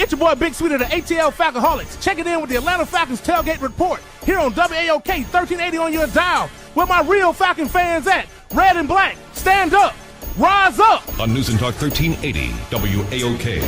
it's your boy Big Sweet of the ATL Falconholics. Check it in with the Atlanta Falcons Tailgate Report here on WAOK 1380 on your dial. Where my real Falcon fans at? Red and black, stand up, rise up. On News and Talk 1380 WAOK.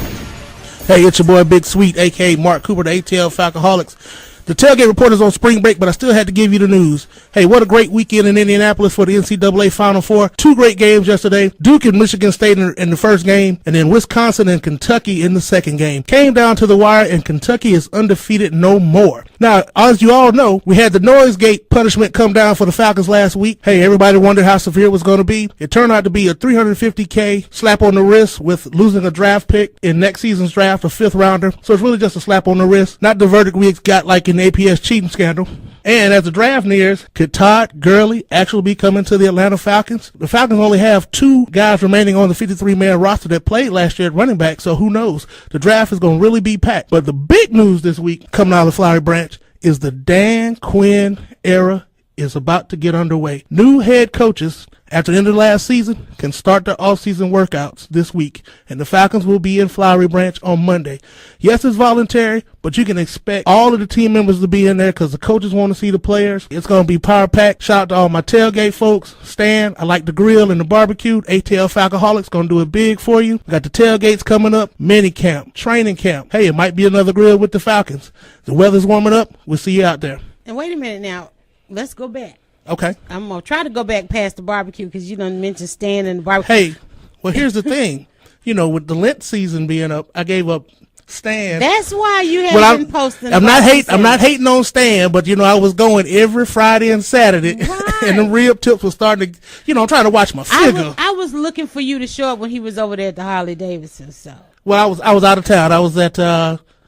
Hey, it's your boy Big Sweet, a.k.a. Mark Cooper, the ATL Falconholics. The Tailgate Report is on spring break, but I still had to give you the news. Hey, what a great weekend in Indianapolis for the NCAA Final Four. 2 great games yesterday. Duke and Michigan State in the first game, and then Wisconsin and Kentucky in the second game. Came down to the wire, and Kentucky is undefeated no more. Now, as you all know, we had the Noisegate punishment come down for the Falcons last week. Hey, everybody wondered how severe it was going to be. It turned out to be a $350K slap on the wrist with losing a draft pick in next season's draft, a 5th rounder. So it's really just a slap on the wrist, not the verdict we got like in the APS cheating scandal. And as the draft nears, could Todd Gurley actually be coming to the Atlanta Falcons? The Falcons only have 2 guys remaining on the 53-man roster that played last year at running back, so who knows? The draft is going to really be packed. But the big news this week coming out of the Flowery Branch is the Dan Quinn era is about to get underway. New head coaches after the end of last season can start their off-season workouts this week, and the Falcons will be in Flowery Branch on Monday. Yes, it's voluntary, but you can expect all of the team members to be in there because the coaches want to see the players. It's going to be power-packed. Shout out to all my tailgate folks. Stan, I like the grill and the barbecue. ATL Falconholics going to do it big for you. We got the tailgates coming up, mini camp, training camp. Hey, it might be another grill with the Falcons. The weather's warming up. We'll see you out there. And wait a minute now. Let's go back. Okay. I'm going to try to go back past the barbecue because you done mentioned Stan and the barbecue. Hey, well, here's the thing. You know, with the Lent season being up, I gave up Stan. That's why you haven't been posting. I'm not hating on Stan, but, you know, I was going every Friday and Saturday. Right. And the rib tips were starting to, you know, I'm trying to watch my figure. I was looking for you to show up when he was over there at the Harley Davidson. So. Well, I was out of town. I was at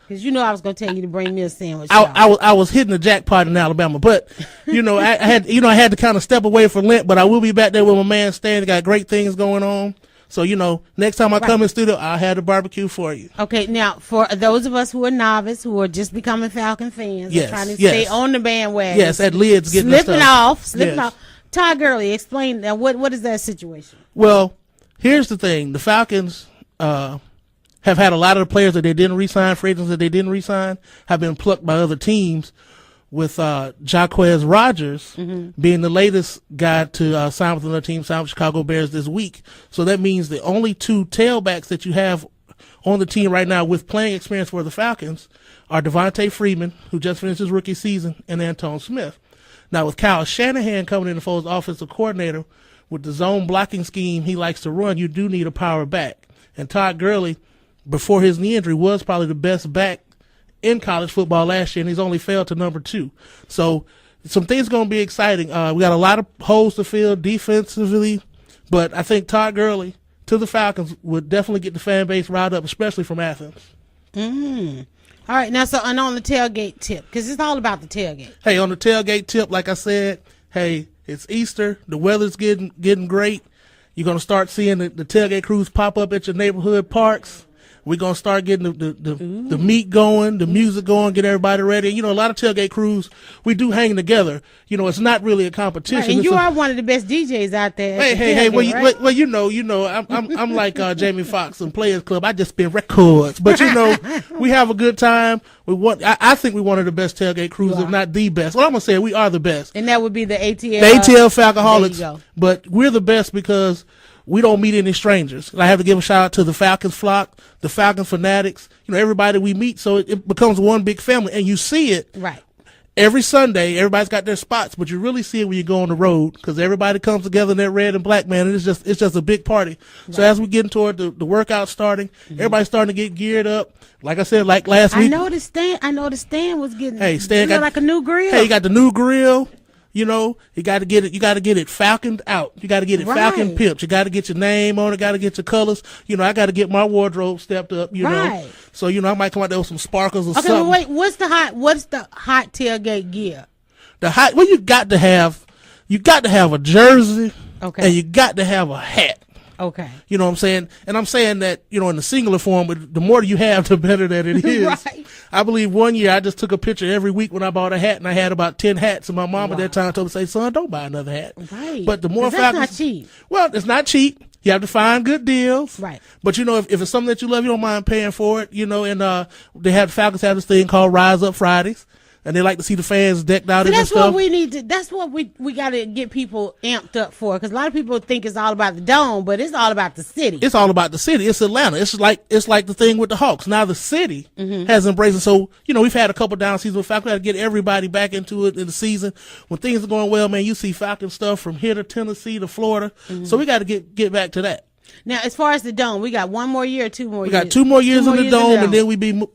because you know I was going to tell you to bring me a sandwich. I was hitting the jackpot in Alabama, but you know I had to kind of step away for Lent, but I will be back there with my man Stan. Got great things going on, so you know next time I come in studio, I'll have the barbecue for you. Okay, now for those of us who are novice, who are just becoming Falcon fans, trying to stay on the bandwagon, at lids getting slipping off. Todd Gurley, explain that. What is that situation? Well, here's the thing: the Falcons have had a lot of the players that they didn't re-sign, free agents that they didn't re-sign, have been plucked by other teams, with Jaquez Rogers being the latest guy to sign with another team, signed with Chicago Bears this week. So that means the only 2 tailbacks that you have on the team right now with playing experience for the Falcons are Devontae Freeman, who just finished his rookie season, and Antone Smith. Now, with Kyle Shanahan coming in the fold as offensive coordinator, with the zone blocking scheme he likes to run, you do need a power back. And Todd Gurley, before his knee injury, was probably the best back in college football last year, and he's only fell to number 2. So some things going to be exciting. We got a lot of holes to fill defensively, but I think Todd Gurley to the Falcons would definitely get the fan base riled up, especially from Athens. All right, now, so and on the tailgate tip, because it's all about the tailgate. Hey, on the tailgate tip, like I said, hey, it's Easter. The weather's getting great. You're going to start seeing the tailgate crews pop up at your neighborhood parks. We're going to start getting the meat going, the music going, get everybody ready. You know, a lot of tailgate crews, we do hang together. You know, it's not really a competition. Right, and you are one of the best DJs out there. Hey, well, you know, I'm like Jamie Foxx and Players Club. I just spin records. But, you know, we have a good time. I think we're one of the best tailgate crews, if not the best. Well, I'm going to say we are the best. And that would be the ATL. The ATL Falconholics. But we're the best because we don't meet any strangers. I have to give a shout out to the Falcons flock, the Falcons fanatics, you know, everybody we meet. So it becomes one big family, and you see it every Sunday. Everybody's got their spots, but you really see it when you go on the road because everybody comes together in that red and black, man. And it's just a big party. So as we get toward the workout starting, everybody's starting to get geared up. Like I said, like last week. I know the Stan was getting. Hey, Stan got like a new grill. Hey, you got the new grill. You know, you got to get it falconed out. You got to get it falcon pimped. You got to get your name on it. Got to get your colors. You know, I got to get my wardrobe stepped up. You know, so you know, I might come out there with some sparkles or something. Okay, wait. What's the hot tailgate gear? Well, you got to have a jersey. Okay, and you got to have a hat. Okay. You know what I'm saying? And I'm saying that, you know, in the singular form, but the more you have, the better that it is. Right. I believe one year I just took a picture every week when I bought a hat, and I had about 10 hats, and my mom at that time told me, say, son, don't buy another hat. Right. But the more Falcons. That's not cheap. Well, it's not cheap. You have to find good deals. Right. But, you know, if it's something that you love, you don't mind paying for it, you know, and Falcons have this thing called Rise Up Fridays. And they like to see the fans decked out and stuff. What we need to. That's what we got to get people amped up for. Because a lot of people think it's all about the dome, but it's all about the city. It's all about the city. It's Atlanta. It's like the thing with the Hawks. Now the city has embraced it. So, you know, we've had a couple down seasons with Falcons. Got to get everybody back into it in the season. When things are going well, man, you see Falcon stuff from here to Tennessee to Florida. So we got to get back to that. Now, as far as the dome, we got 1 more year, 2 more years. We got 2 more years in the dome, and then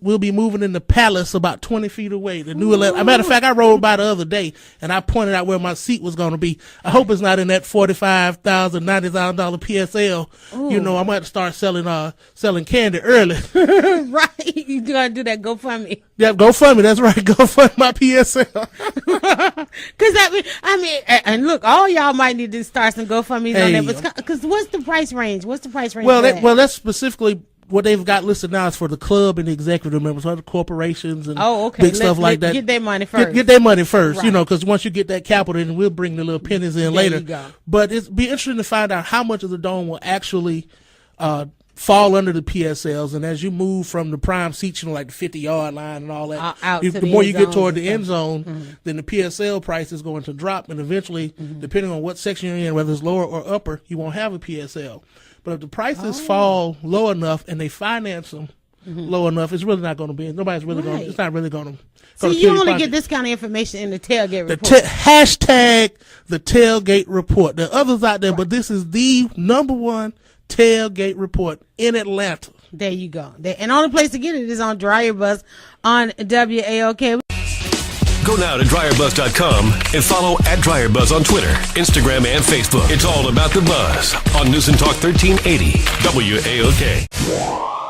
we'll be moving in the Palace about 20 feet away. The new Atlanta. As a matter of fact, I rode by the other day, and I pointed out where my seat was going to be. I hope it's not in that $45,000, $90,000 PSL. You know, I'm going to have to start selling candy early. Right. You got to do that GoFundMe. Yeah, GoFundMe. That's right. GoFund my PSL. Because I mean, and look, all y'all might need to start some GoFundMes on that. Because what's the price range? What's the price range? Well, that's specifically what they've got listed now is for the club and the executive members, other corporations and big stuff like that. Get their money first. Get their money first, right. You know, because once you get that capital, then we'll bring the little pennies in later. You go. But it'd be interesting to find out how much of the dome will actually fall under the PSLs, and as you move from the prime seats, you know, like the 50-yard line and all that, the more you get toward the end zone, then the PSL price is going to drop, and eventually, depending on what section you're in, whether it's lower or upper, you won't have a PSL. But if the prices fall low enough and they finance them low enough, it's really not going to be. Nobody's really going. It's not really going to. So you only get this kind of information in the tailgate report. Hashtag the tailgate report. There are others out there, but this is the #1 tailgate report in Atlanta. There you go. And the only place to get it is on DryerBuzz on WAOK. Go now to DryerBuzz.com and follow @DryerBuzz on Twitter, Instagram, and Facebook. It's all about the buzz on News and Talk 1380 WAOK.